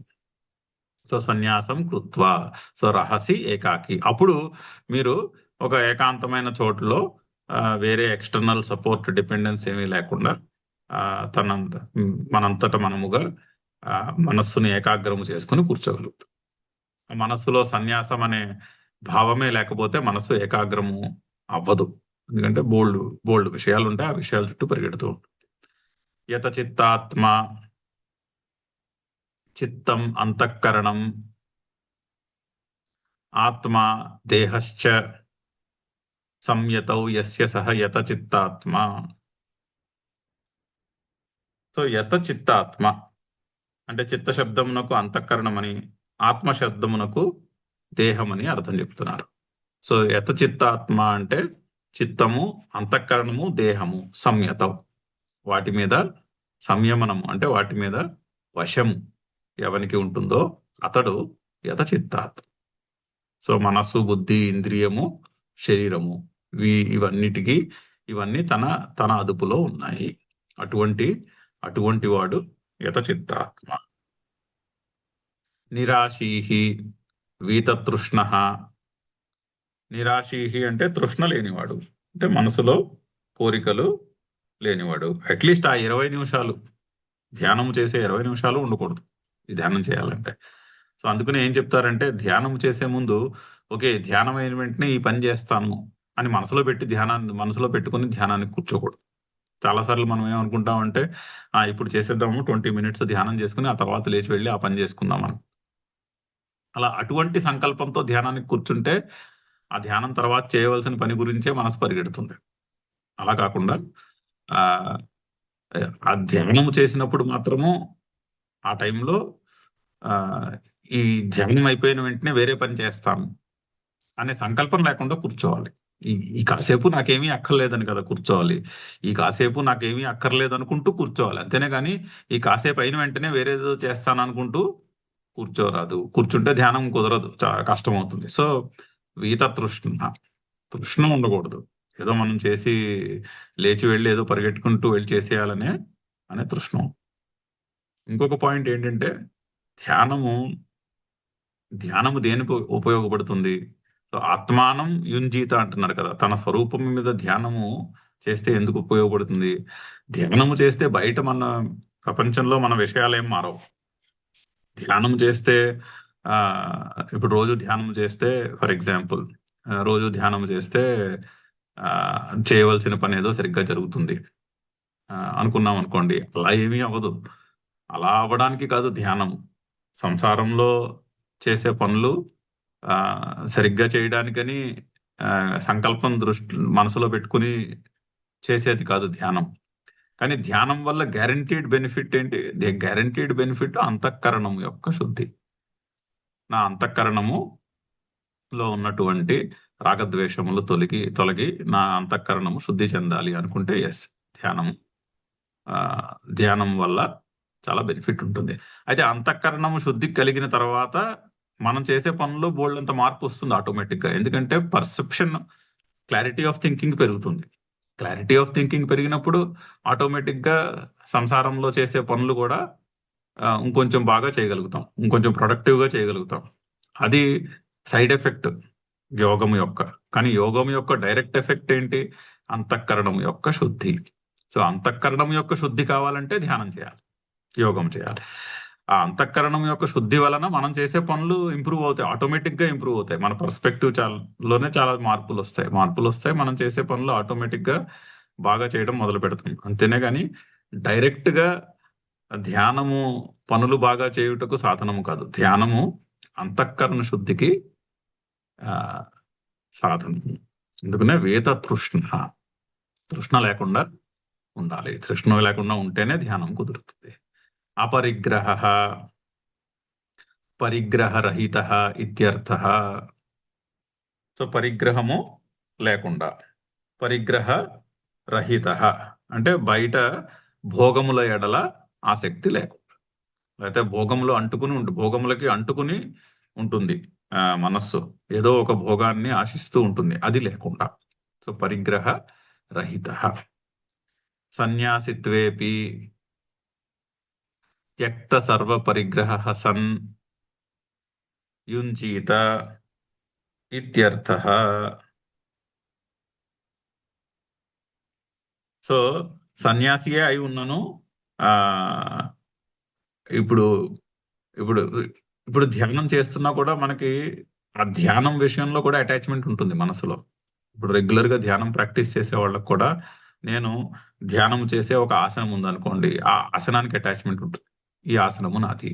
సో సన్యాసం కృత్వా, సో రహసి ఏకాకి. అప్పుడు మీరు ఒక ఏకాంతమైన చోటులో వేరే ఎక్స్టర్నల్ సపోర్ట్ డిపెండెన్స్ ఏమీ లేకుండా మనంతట మనముగా మనస్సుని ఏకాగ్రము చేసుకుని కూర్చోగలుగుతాం. మనస్సులో సన్యాసం అనే భావమే లేకపోతే మనస్సు ఏకాగ్రము అవ్వదు. ఎందుకంటే బోల్డ్ విషయాలు ఉంటాయి, ఆ విషయాల చుట్టూ పరిగెడుతూ ఉంటుంది. యత చిత్తాత్మ, చిత్తం అంతఃకరణం, ఆత్మ దేహశ్చ సంయతౌ యస్య సహ యత చిత్తాత్మ. సో యత చిత్తాత్మ అంటే చిత్త శబ్దమునకు అంతఃకరణమని, ఆత్మ శబ్దమునకు దేహమని అర్థం చెప్తున్నారు. సో యత చిత్తాత్మ అంటే చిత్తము, అంతఃకరణము, దేహము సంయతం, వాటి మీద సంయమనము అంటే వాటి మీద వశము ఎవనికి ఉంటుందో అతడు యత చిత్తాత్మ. సో మనస్సు, బుద్ధి, ఇంద్రియము, శరీరము ఇవన్నీ తన అదుపులో ఉన్నాయి. అటువంటి వాడు యత చిత్తాత్మ. నిరాశీహి వీతతృష్ణ. నిరాశీహి అంటే తృష్ణ లేనివాడు, అంటే మనసులో కోరికలు లేనివాడు. అట్లీస్ట్ ఆ 20 నిమిషాలు ధ్యానం చేసే 20 నిమిషాలు ఉండకూడదు ఈ ధ్యానం చేయాలంటే. సో అందుకని ఏం చెప్తారంటే ధ్యానం చేసే ముందు ఓకే ధ్యానం అయిన వెంటనే ఈ పని చేస్తాను అని మనసులో పెట్టుకుని ధ్యానానికి కూర్చోకూడదు. చాలాసార్లు మనం ఏమనుకుంటామంటే ఇప్పుడు చేసేద్దాము 20 మినిట్స్ ధ్యానం చేసుకుని ఆ తర్వాత లేచి వెళ్ళి ఆ పని చేసుకుందాం అని. అలా అటువంటి సంకల్పంతో ధ్యానానికి కూర్చుంటే ఆ ధ్యానం తర్వాత చేయవలసిన పని గురించే మనసు పరిగెడుతుంది. అలా కాకుండా ఆ ధ్యానము చేసినప్పుడు మాత్రము ఆ టైంలో ఈ ధ్యానం అయిపోయిన వెంటనే వేరే పని చేస్తాను అనే సంకల్పం లేకుండా కూర్చోవాలి. ఈ కాసేపు నాకేమీ అక్కర్లేదని కదా కూర్చోవాలి. ఈ కాసేపు నాకేమీ అక్కర్లేదు అనుకుంటూ కూర్చోవాలి. అంతేనే కానీ ఈ కాసేపు అయిన వెంటనే వేరేదో చేస్తాను అనుకుంటూ కూర్చోరాదు. కూర్చుంటే ధ్యానం కుదరదు, చాలా కష్టం అవుతుంది. సో తృష్ణ ఉండకూడదు. ఏదో మనం చేసి లేచి వెళ్ళి ఏదో పరిగెట్టుకుంటూ వెళ్ళి అనే తృష్ణ. ఇంకొక పాయింట్ ఏంటంటే ధ్యానము దేనికి ఉపయోగపడుతుంది? సో ఆత్మానం యుంజీత అంటున్నారు కదా, తన స్వరూపం మీద ధ్యానము చేస్తే ఎందుకు ఉపయోగపడుతుంది? ధ్యానము చేస్తే బయట మన ప్రపంచంలో మన విషయాలు ఏం మారవు. ధ్యానం చేస్తే ఇప్పుడు రోజు ధ్యానం చేస్తే, ఫర్ ఎగ్జాంపుల్ రోజు ధ్యానం చేస్తే చేయవలసిన పని ఏదో సరిగ్గా జరుగుతుంది అనుకున్నాం అనుకోండి. అలా ఏమీ అవ్వదు. అలా అవ్వడానికి కాదు ధ్యానం. సంసారంలో చేసే పనులు సరిగ్గా చేయడానికని సంకల్పం మనసులో పెట్టుకుని చేసేది కాదు ధ్యానం. కానీ ధ్యానం వల్ల గ్యారంటీడ్ బెనిఫిట్ ఏంటి? గ్యారంటీడ్ బెనిఫిట్ అంతఃకరణం యొక్క శుద్ధి. నా అంతఃకరణములో ఉన్నటువంటి రాగద్వేషములు తొలగి నా అంతఃకరణము శుద్ధి చెందాలి అనుకుంటే ధ్యానం వల్ల చాలా బెనిఫిట్ ఉంటుంది. అయితే అంతఃకరణము శుద్ధి కలిగిన తర్వాత మనం చేసే పనుల్లో బోల్డంత మార్పు వస్తుంది ఆటోమేటిక్గా. ఎందుకంటే పర్సెప్షన్, క్లారిటీ ఆఫ్ థింకింగ్ పెరుగుతుంది. క్లారిటీ ఆఫ్ థింకింగ్ పెరిగినప్పుడు ఆటోమేటిక్గా సంసారంలో చేసే పనులు కూడా ఇంకొంచెం బాగా చేయగలుగుతాం, ఇంకొంచెం ప్రొడక్టివ్గా చేయగలుగుతాం. అది సైడ్ ఎఫెక్ట్ యోగము యొక్క. కానీ యోగం యొక్క డైరెక్ట్ ఎఫెక్ట్ ఏంటి? అంతఃకరణం యొక్క శుద్ధి. సో అంతఃకరణం యొక్క శుద్ధి కావాలంటే ధ్యానం చేయాలి, యోగం చేయాలి. ఆ అంతఃకరణం యొక్క శుద్ధి వలన మనం చేసే పనులు ఇంప్రూవ్ అవుతాయి, ఆటోమేటిక్గా ఇంప్రూవ్ అవుతాయి. మన పర్స్పెక్టివ్ చాలా మార్పులు వస్తాయి. మనం చేసే పనులు ఆటోమేటిక్గా బాగా చేయడం మొదలు పెడతాం. అంతేనే కానీ డైరెక్ట్గా ధ్యానము పనులు బాగా చేయుటకు సాధనము కాదు. ధ్యానము అంతఃకరణ శుద్ధికి సాధనము. అందుకనే వేత తృష్ణ, తృష్ణ లేకుండా ఉండాలి. తృష్ణ లేకుండా ఉంటేనే ధ్యానం కుదురుతుంది. అపరిగ్రహ, పరిగ్రహరహిత ఇత్యర్థ. సో పరిగ్రహము లేకుండా, పరిగ్రహ రహిత అంటే బయట భోగముల ఎడల ఆసక్తి లేకుండా, లేకపోతే భోగములకి అంటుకుని ఉంటుంది మనస్సు, ఏదో ఒక భోగాన్ని ఆశిస్తూ ఉంటుంది, అది లేకుండా. సో పరిగ్రహ రహిత. సన్యాసిత్వేపి త్యక్త సర్వ పరిగ్రహ సన్ యుంజీత ఇత్యర్థః. సో సన్యాసియే అయి ఉన్నాను. ఆ ఇప్పుడు ఇప్పుడు ఇప్పుడు ధ్యానం చేస్తున్నా కూడా మనకి ఆ ధ్యానం విషయంలో కూడా అటాచ్మెంట్ ఉంటుంది మనసులో. ఇప్పుడు రెగ్యులర్ గా ధ్యానం ప్రాక్టీస్ చేసే వాళ్ళకి కూడా, నేను ధ్యానం చేసే ఒక ఆసనం ఉందనుకోండి, ఆ ఆసనానికి అటాచ్మెంట్ ఉంటుంది. ఈ ఆసనము నాది,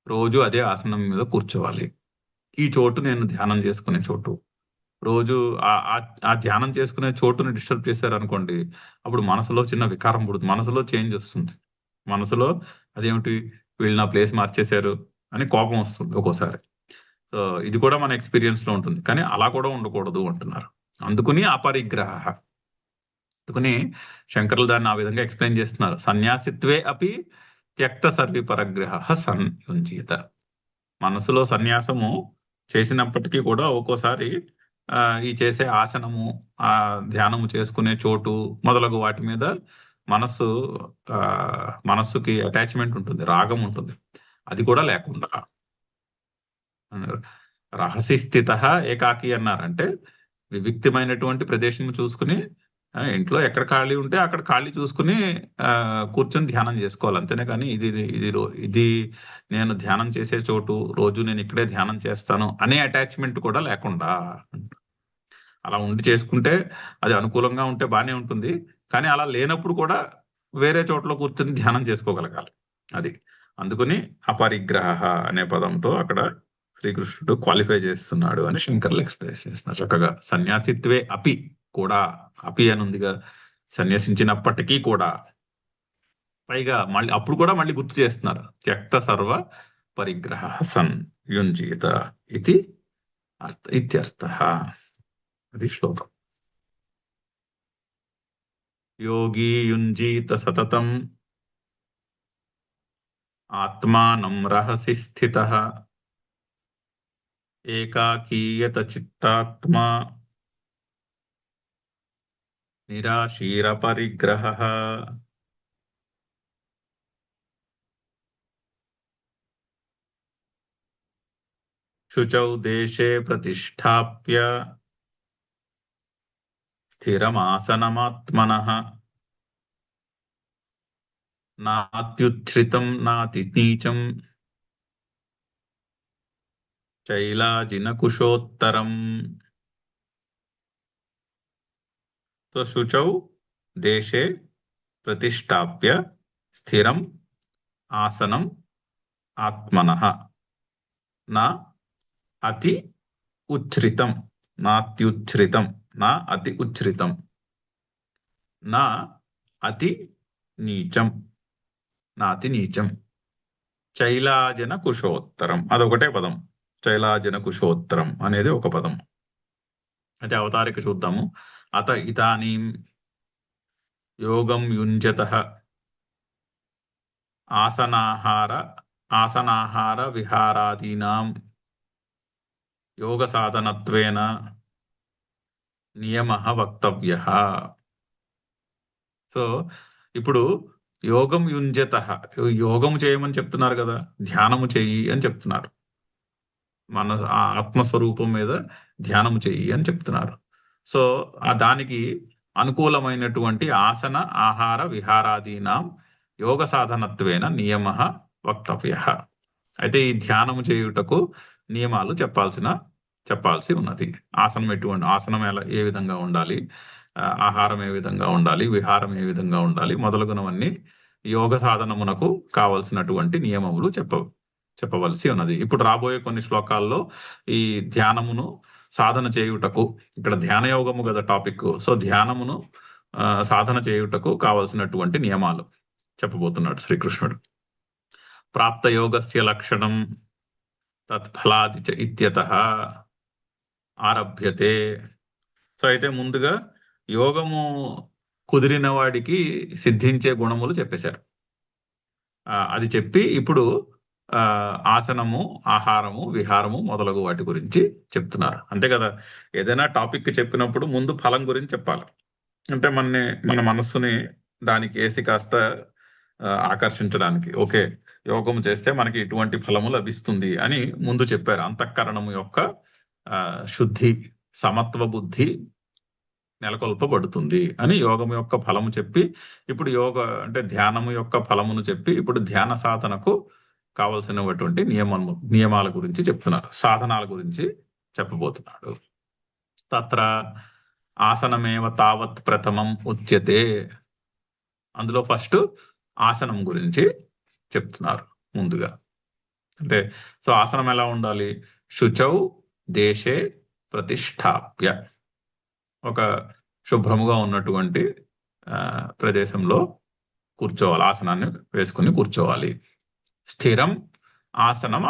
రోజు అదే ఆసనం మీద కూర్చోవాలి, ఈ చోటు నేను ధ్యానం చేసుకునే చోటు. రోజు ఆ ధ్యానం చేసుకునే చోటుని డిస్టర్బ్ చేశారు అనుకోండి, అప్పుడు మనసులో చిన్న వికారం పుడుతుంది, మనసులో చేంజ్ వస్తుంది. మనసులో అదేమిటి, వీళ్ళు నా ప్లేస్ మార్చేశారు అని కోపం వస్తుంది ఒక్కోసారి. సో ఇది కూడా మన ఎక్స్పీరియన్స్ లో ఉంటుంది, కానీ అలా కూడా ఉండకూడదు అంటున్నారు. అందుకుని అపరిగ్రహ, అందుకని శంకరులు దాన్ని ఆ విధంగా ఎక్స్ప్లెయిన్ చేస్తున్నారు. సన్యాసిత్వే అపి త్యక్త సర్వి పరగ్రహ సన్ యుంజీత. మనసులో సన్యాసము చేసినప్పటికీ కూడా ఒక్కోసారి ఈ చేసే ఆసనము, ఆ ధ్యానము చేసుకునే చోటు మొదలగు వాటి మీద మనస్సు మనస్సుకి అటాచ్మెంట్ ఉంటుంది, రాగం ఉంటుంది, అది కూడా లేకుండా. రహసి స్థిత ఏకాకి అన్నారంటే వివిక్తమైనటువంటి ప్రదేశం చూసుకుని, ఇంట్లో ఎక్కడ ఖాళీ ఉంటే అక్కడ ఖాళీ చూసుకుని కూర్చొని ధ్యానం చేసుకోవాలి, అంతేనే కానీ ఇది నేను ధ్యానం చేసే చోటు, రోజు నేను ఇక్కడే ధ్యానం చేస్తాను అనే అటాచ్మెంట్ కూడా లేకుండా. అలా ఉండి చేసుకుంటే అది అనుకూలంగా ఉంటే బానే ఉంటుంది, కానీ అలా లేనప్పుడు కూడా వేరే చోట్ల కూర్చొని ధ్యానం చేసుకోగలగాలి. అది అందుకని అపరిగ్రహ అనే పదంతో అక్కడ శ్రీకృష్ణుడు క్వాలిఫై చేస్తున్నాడు అని శంకర్లు ఎక్స్ప్రెస్ చేస్తున్నారు చక్కగా. సన్యాసిత్వే అపి కూడా, అపి అని ఉందిగా, సన్యసించినప్పటికీ కూడా, పైగా మళ్ళీ అప్పుడు కూడా మళ్ళీ గుర్తు చేస్తున్నారు, త్యక్త సర్వ పరిగ్రహ సన్ యుంజీత ఇది ఇత్యర్థః. అది శ్లోకం. యోగి యుంజీత సతతం ఆత్మానం రహసి స్థితః ఏకాకీయత చిత్తాత్మా నిరాశీర పరిగ్రహః. శుచౌ దేశే ప్రతిష్టాప్య స్థిరమాసనమాత్మనః నాత్యుచ్ఛ్రితం నాతినీచం చైలాజినకుశోత్తరం. సో శుచౌ దేశే ప్రతిష్టాప్య స్థిరం ఆసనం ఆత్మనః నా అతి ఉచ్ఛ్రితం, నాత్యుచ్ఛ్రితం, నా అతి ఉచ్ఛ్రితం, నా అతి నీచం, నాతి నీచం, చైలాజన కుశోత్తరం, అదొకటే పదం. చైలాజన కుశోత్తరం అనేది ఒక పదం. అయితే అవతారిక చూద్దాము. అత ఇతానీం యోగం యుంజతః ఆసనాహార విహారాదీనాం యోగ సాధనత్వేన నియమః వక్తవ్యః. సో ఇప్పుడు యోగం యుంజతః, యోగము చేయమని చెప్తున్నారు కదా, ధ్యానము చెయ్యి అని చెప్తున్నారు, మన ఆత్మస్వరూపం మీద ధ్యానము చెయ్యి అని చెప్తున్నారు. సో దానికి అనుకూలమైనటువంటి ఆసన ఆహార విహారాదీనాం యోగ సాధనత్వేన నియమః వక్తవ్యః. అయితే ఈ ధ్యానము చేయుటకు నియమాలు చెప్పాల్సి ఉన్నది. ఆసనం ఏ విధంగా ఉండాలి, ఆహారం ఏ విధంగా ఉండాలి, విహారం ఏ విధంగా ఉండాలి, మొదలగునవన్నీ యోగ సాధనమునకు కావలసినటువంటి నియమములు చెప్పవలసి ఉన్నది. ఇప్పుడు రాబోయే కొన్ని శ్లోకాల్లో ఈ ధ్యానమును సాధన చేయుటకు, ఇక్కడ ధ్యాన యోగము కదా టాపిక్. సో ధ్యానమును సాధన చేయుటకు కావలసినటువంటి నియమాలు చెప్పబోతున్నాడు శ్రీకృష్ణుడు. ప్రాప్త యోగస్య లక్షణం తత్ఫలాది చ ఇత్యతః ఆరభ్యతే. సో అయితే ముందుగా యోగము కుదిరిన వాడికి సిద్ధించే గుణములు చెప్పేశారు. అది చెప్పి ఇప్పుడు ఆసనము, ఆహారము, విహారము మొదలగు వాటి గురించి చెప్తున్నారు. అంతే కదా, ఏదైనా టాపిక్ చెప్పినప్పుడు ముందు ఫలం గురించి చెప్పాలి. అంటే మన మనస్సుని దానికి వేసి కాస్త ఆకర్షించడానికి, ఓకే యోగం చేస్తే మనకి ఇటువంటి ఫలము లభిస్తుంది అని ముందు చెప్పారు. అంతఃకరణము యొక్క శుద్ధి, సమత్వ బుద్ధి నెలకొల్పబడుతుంది అని యోగం యొక్క ఫలము చెప్పి, ఇప్పుడు అంటే ధ్యానము యొక్క ఫలమును చెప్పి, ఇప్పుడు ధ్యాన సాధనకు కావలసినటువంటి నియమాల గురించి చెప్తున్నారు, సాధనాల గురించి చెప్పబోతున్నాడు. తత్ర ఆసనమేవ తావత్ ప్రథమం ఉచ్యతే. అందులో ఫస్ట్ ఆసనం గురించి చెప్తున్నారు ముందుగా. అంటే సో ఆసనం ఎలా ఉండాలి? శుచౌ దేశే ప్రతిష్టాప్య, ఒక శుభ్రముగా ఉన్నటువంటి ప్రదేశంలో కూర్చోవాలి, ఆసనాన్ని వేసుకుని కూర్చోవాలి. స్థిరం ఆసనం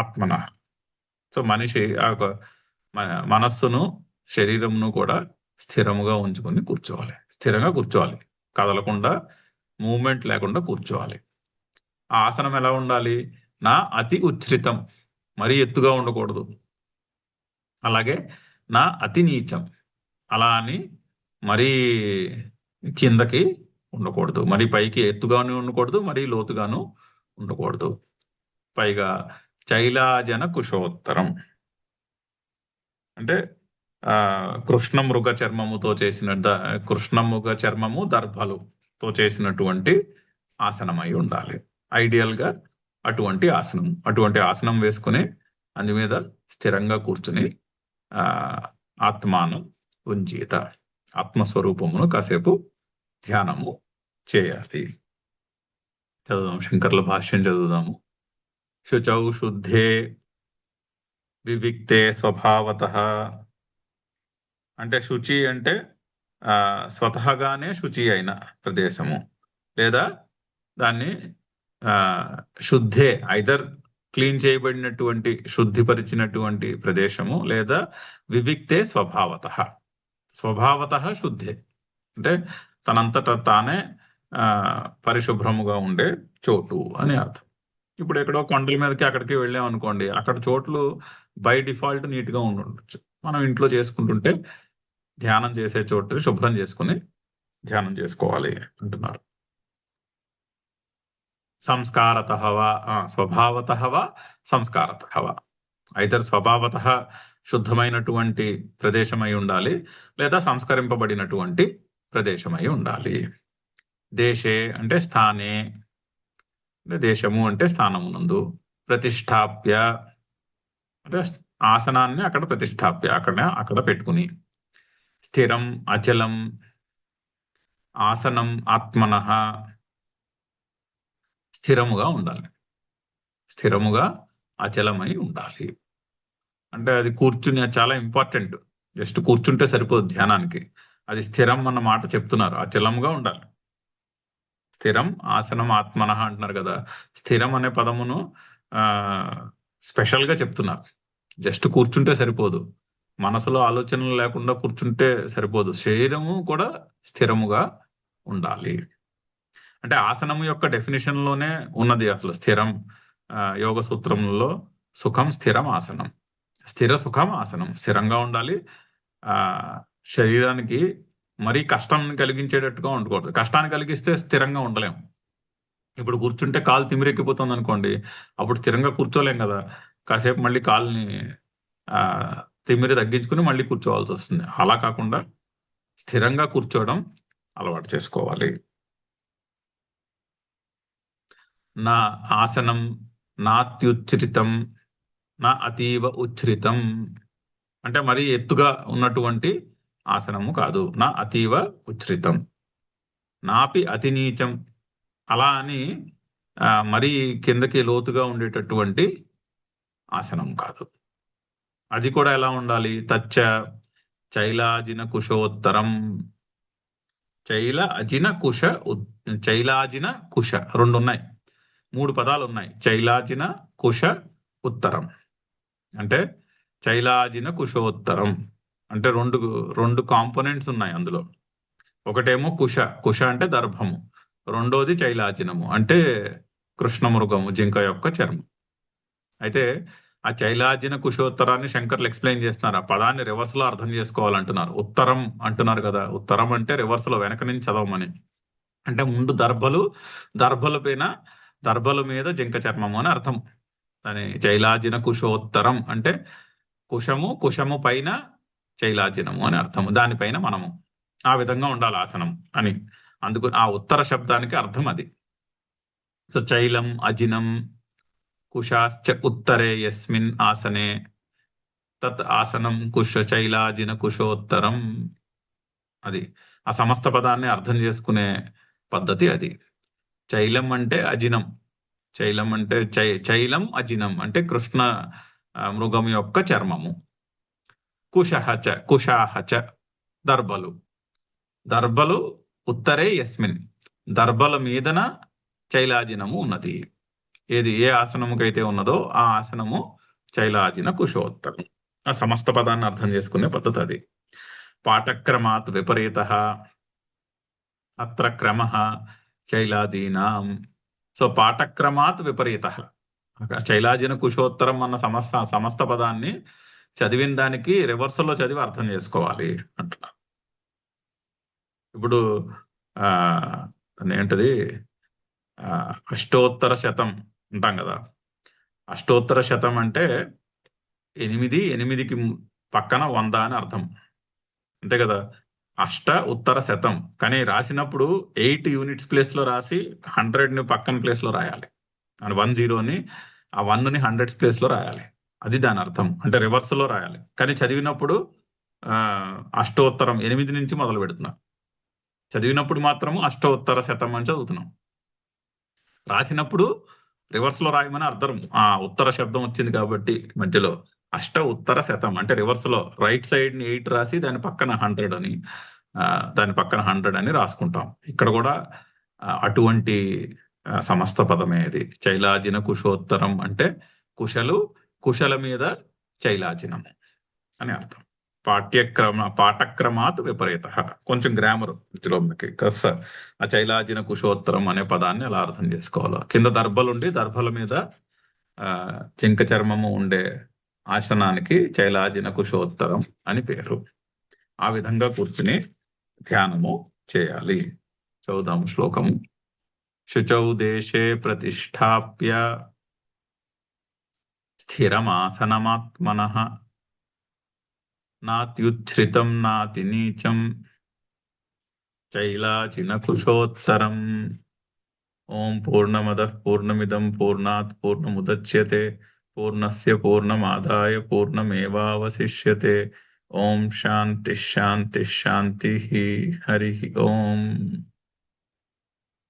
ఆత్మన. సో మనిషి మనస్సును, శరీరమును కూడా స్థిరముగా ఉంచుకొని కూర్చోవాలి, స్థిరంగా కూర్చోవాలి, కదలకుండా, మూమెంట్ లేకుండా కూర్చోవాలి. ఆ ఆసనం ఎలా ఉండాలి? నా అతి ఉచ్ఛ్రితం, మరీ ఎత్తుగా ఉండకూడదు. అలాగే నా అతి నీచం, అలా అని మరీ కిందకి ఉండకూడదు, మరీ పైకి ఎత్తుగాను ఉండకూడదు, మరీ లోతుగాను ఉండకూడదు. పైగా చైలాజన కుశోత్తరం, అంటే కృష్ణమృగ చర్మముతో చేసిన కృష్ణమృగ చర్మము దర్భలుతో చేసినటువంటి ఆసనం అయి ఉండాలి. ఐడియల్ గా అటువంటి ఆసనం వేసుకుని అందు మీద స్థిరంగా కూర్చుని ఆత్మాను ఉంజీత, ఆత్మస్వరూపమును కాసేపు ధ్యానము చేయాలి. చదువుదాం, శంకర్ల భాష్యం చదువుదాము. శుచౌ శుద్ధే వివిక్తే స్వభావతః. అంటే శుచి అంటే స్వతహాగానే శుచి అయిన ప్రదేశము, లేదా దాన్ని శుద్ధే ఐదర్ క్లీన్ చేయబడినటువంటి, శుద్ధిపరిచినటువంటి ప్రదేశము, లేదా వివిక్తే స్వభావతః శుద్ధే అంటే తనంతట తానే పరిశుభ్రముగా ఉండే చోటు అని అర్థం. ఇప్పుడు ఎక్కడో కొండల మీదకి అక్కడికి వెళ్ళాం అనుకోండి, అక్కడ చోట్లు బై డిఫాల్ట్ నీట్గా ఉండొచ్చు. మనం ఇంట్లో చేసుకుంటుంటే ధ్యానం చేసే చోటు శుభ్రం చేసుకుని ధ్యానం చేసుకోవాలి అంటున్నారు. సంస్కారతః వా స్వభావతః వా సంస్కారతః వా, ఐదర్ స్వభావతః శుద్ధమైనటువంటి ప్రదేశమై ఉండాలి, లేదా సంస్కరింపబడినటువంటి ప్రదేశమై ఉండాలి. దేశే అంటే స్థానే, అంటే దేశము అంటే స్థానమునందు. ప్రతిష్టాప్య అంటే ఆసనాన్ని అక్కడ ప్రతిష్టాప్య, అక్కడ పెట్టుకుని. స్థిరం అచలం ఆసనం ఆత్మనః, స్థిరముగా ఉండాలి, స్థిరముగా అచలమై ఉండాలి. అంటే అది కూర్చుని, చాలా ఇంపార్టెంట్. జస్ట్ కూర్చుంటే సరిపోదు ధ్యానానికి, అది స్థిరం అన్న మాట చెప్తున్నారు, అచలంగా ఉండాలి. స్థిరం ఆసనం ఆత్మనః అంటున్నారు కదా, స్థిరం అనే పదమును స్పెషల్గా చెప్తున్నారు. జస్ట్ కూర్చుంటే సరిపోదు, మనసులో ఆలోచనలు లేకుండా కూర్చుంటే సరిపోదు, శరీరము కూడా స్థిరముగా ఉండాలి. అంటే ఆసనము యొక్క డెఫినేషన్ లోనే ఉన్నది అసలు స్థిరం. యోగ సూత్రంలో సుఖం స్థిరం ఆసనం, స్థిర సుఖం ఆసనం, స్థిరంగా ఉండాలి. శరీరానికి మరీ కష్టం కలిగించేటట్టుగా ఉండకూడదు. కష్టాన్ని కలిగిస్తే స్థిరంగా ఉండలేం. ఇప్పుడు కూర్చుంటే కాలు తిమిరెక్కిపోతుంది అనుకోండి, అప్పుడు స్థిరంగా కూర్చోలేం కదా, కాసేపు మళ్ళీ కాలుని తిమ్మిరి తగ్గించుకుని మళ్ళీ కూర్చోవాల్సి వస్తుంది. అలా కాకుండా స్థిరంగా కూర్చోవడం అలవాటు చేసుకోవాలి. నా ఆసనం నాత్యుచ్ఛ్రితం నా అతీవ ఉచ్ఛ్రితం, అంటే మరీ ఎత్తుగా ఉన్నటువంటి ఆసనము కాదు, నా అతీవ ఉచ్ఛ్రితం. నాపి అతి నీచం, అలా అని మరీ కిందకి లోతుగా ఉండేటటువంటి ఆసనం కాదు. అది కూడా ఎలా ఉండాలి? తచ్చ చైలాజిన కుశోత్తరం. చైల అజిన కుశ చైలాజిన కుశ రెండు ఉన్నాయి. 3 పదాలు ఉన్నాయి. చైలాజిన కుశ ఉత్తరం అంటే చైలాజిన కుశోత్తరం అంటే రెండు కాంపోనెంట్స్ ఉన్నాయి అందులో. ఒకటేమో కుశ. కుశ అంటే దర్భము. రెండోది చైలాజినము అంటే కృష్ణమృగము, జింక యొక్క చర్మం. అయితే ఆ చైలాజిన కుశోత్తరాన్ని శంకర్లు ఎక్స్ప్లెయిన్ చేస్తున్నారు. ఆ పదాన్ని రివర్స్ లో అర్థం చేసుకోవాలంటున్నారు. ఉత్తరం అంటున్నారు కదా, ఉత్తరం అంటే రివర్స్ లో వెనక నుంచి చదవమని. అంటే ముందు దర్భల పైన దర్భల మీద జింక చర్మము అని అర్థం. దాని చైలాజిన కుశోత్తరం అంటే కుశము పైన చైలాజినము అని అర్థము. దానిపైన మనము ఆ విధంగా ఉండాలి ఆసనం అని. అందుకు ఆ ఉత్తర శబ్దానికి అర్థం అది. సో చైలం అజినం కుశాశ్చ ఉత్తరే యస్మిన్ ఆసనే తత్ ఆసనం చైలాజిన కుశోత్తరం. అది ఆ సమస్త పదాన్ని అర్థం చేసుకునే పద్ధతి అది. చైలం అంటే అజినం. చైలం అంటే చైలం అజినం అంటే కృష్ణ మృగం యొక్క చర్మము. కుషాహచ దర్భలు ఉత్తరే యస్మిన్, దర్భల మీదన చైలాజినము ఉన్నది. ఏ ఆసనముకైతే ఉన్నదో ఆ ఆసనము చైలాజిన కుశోత్తరం. ఆ సమస్త పదాన్ని అర్థం చేసుకునే పద్ధతి అది. పాఠక్రమాత్ విపరీత అత్ర క్రమ చైలాదీనాం. సో పాఠక్రమాత్ విపరీత, చైలాజిన కుశోత్తరం అన్న సమస్త పదాన్ని చదివిన దానికి రివర్సల్లో చదివి అర్థం చేసుకోవాలి అంటున్నా. ఇప్పుడు ఏంటది అష్టోత్తర శతం అంటాం కదా. అష్టోత్తర శతం అంటే 8కి పక్కన 100 అని అర్థం, అంతే కదా. అష్ట ఉత్తర శతం, కానీ రాసినప్పుడు 8 యూనిట్స్ ప్లేస్ లో రాసి 100ని పక్కన ప్లేస్ లో రాయాలి. 10ని ఆ 1ని 100 ప్లేస్ లో రాయాలి. అది దాని అర్థం. అంటే రివర్స్ లో రాయాలి. కానీ చదివినప్పుడు అష్టోత్తరం 8 నుంచి మొదలు పెడుతున్నాం. చదివినప్పుడు మాత్రము అష్టోత్తర శతం అని చదువుతున్నాం. రాసినప్పుడు రివర్స్ లో రాయమని అర్థం. ఆ ఉత్తర శబ్దం వచ్చింది కాబట్టి మధ్యలో అష్ట ఉత్తర శతం అంటే రివర్స్ లో రైట్ సైడ్ ని 8 రాసి దాని పక్కన 100 అని రాసుకుంటాం. ఇక్కడ కూడా అటువంటి సమస్త పదమే ఇది. చైలాజిన కుశోత్తరం అంటే కుశల మీద చైలాజినము అని అర్థం. పాఠక్రమాత్ విపరీత. కొంచెం గ్రామర్ మధ్యలో మనకి కస్స ఆ చైలాజిన కుశోత్తరం అనే పదాన్ని అలా అర్థం చేసుకోవాలి. కింద దర్భలుండి దర్భల మీద జింక చర్మము ఉండే ఆసనానికి చైలాజిన కుశోత్తరం అని పేరు. ఆ విధంగా కూర్చుని ధ్యానము చేయాలి. చదువుదాం శ్లోకము. శుచౌ దేశే ప్రతిష్టాప్య స్థిరమాసనమాత్మనః నాత్యుచ్ఛ్రితం నాతి నీచం చైలాజిన కుశోత్తరం. ఓం పూర్ణమదః పూర్ణమిదం పూర్ణాత్ పూర్ణముదచ్యతే పూర్ణస్య పూర్ణమాదాయ పూర్ణమేవావశిష్యతే. ఓం శాంతి శాంతి శాంతి. హరి ఓం.